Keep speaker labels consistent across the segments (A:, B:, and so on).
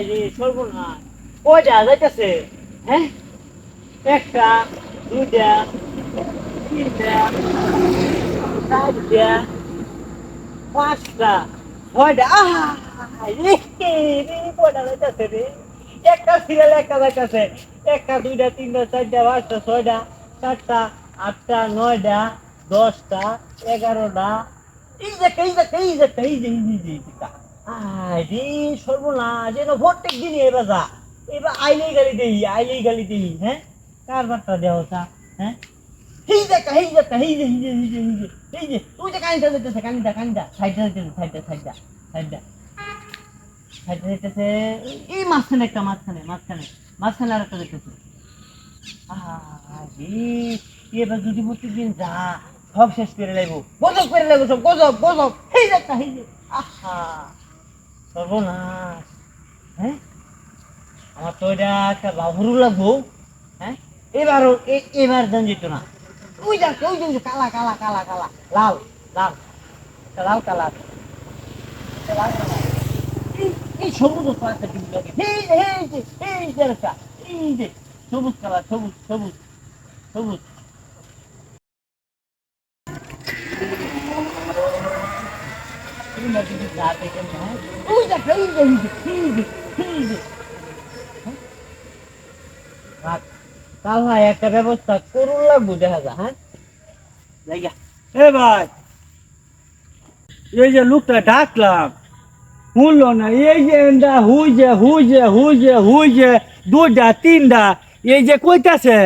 A: রে সর্বনাশ কয়টা যাইতেছে হ্যাঁ একটা দুইটা তিনটা চারটা পাঁচটা ছয়টা রে রে কয়টা যাইতেছে রে একটা সিরিয়াল একটা যাইতেছে একটা দুইটা তিনটা চারটা পাঁচটা ছয়টা সাতটা আটটা নয়টা 10টা 11টা এই যে আরে সর্বনাশ যেন প্রত্যেক দিনই এবার যা এবার আইলেই গালি দেই হ্যাঁ কার বার্তা দেওয়া তা হ্যাঁ এই যে তুই যে কানিটা যেতেছে কানিটা সাইডটা যেতেছে এই মাঝখানে একটা মাঝখানে আর একটা যেতেছে এবার যদি প্রত্যেকদিন যা সব শেষ করে লাগবো গজব করে লাগবো সব গজব এই যে আহা সর্বনাশ হ্যাঁ আমার তো এটা একটা বাবুরু লাগবো হ্যাঁ এবার জান যেত না ওই যে কালা লাল কালার এই সবুজ একটা কিছু লাগে এই যে সবুজ কালার সবুজ একটা ব্যবস্থা করুন লাগবো দেখা যা হ্যাঁ
B: এ ভাই এই যে লোকটা ডাকলাম শুনলো না এই যে এন্ডা হুইজে দুইটা তিনটা এই যে কইতাছে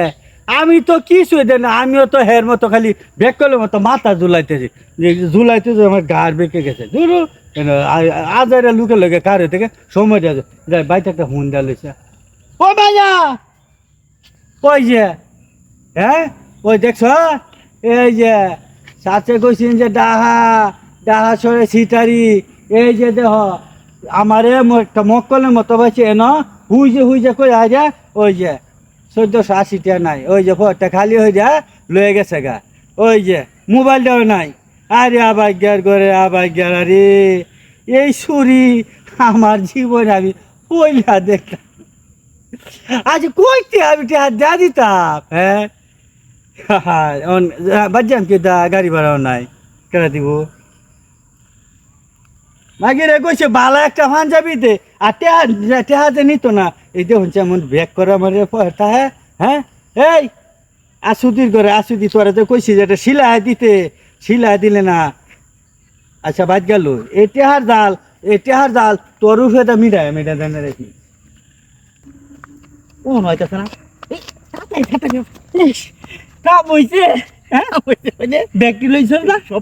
B: আমি তো কিছু দেন না আমিও তো হের মতো খালি বেকলের মতো মাথা ঝুলাইতেছি ঝুলাইতে আমার গাড় বেঁকে গেছে ধরু আজ লুকে লোকে কার থেকে সময় দেওয়া বাইতে একটা হুন দেওয়া লইছে ও ভাইয়া ওই যে হ্যাঁ ওই দেখছ এই যে সাথে কইছেন যে ডাহা সরে সিটারি এই যে দেহ আমারে একটা মক্কলের মতো পাইছে এন হুইজে কই আজ ওই যে 1480 টাকা নাই ওই যে ফোনটা খালি হয়ে যা লয়ে গেছে গা ওই যে মোবাইলটাও নাই আরে আবাগ্যার করে আবাগ্যার আরে এই ছুরি আমার জীবন আমি পয়লা দেখলাম আজ কইতে আমি যা দিতাম হ্যাঁ বাজান কি গাড়ি ভাড়াও নাই কেনা দিব মাগিরে কইছে ভালো একটা পাঞ্জাবিতে আর টেহাতে নিত না এই দেখুন এমন ব্যাগ করে আমার হ্যাঁ হ্যাঁ এই আসুদির করে আসুদি তোরা তো কইছি যে এটা সিলাই দিলে না আচ্ছা বাদ গেল এই টেহার জাল তোর উঠে মিঠা জানে রেখি
A: ও নয়তেছে না কাম হইছে হ্যাঁ
B: ব্যাগটি লইছ না
A: সব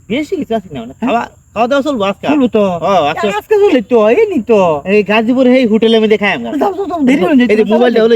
A: বেশি কিছু আছে না খাওয়া দাওয়া চলবো আজকে
B: চলবো তো
A: আজকে চলে তো এই নি তো এই গাজীপুর এই হোটেলে আমি দেখাই আমরা
B: দেরি হয়ে
A: মোবাইলটা হলো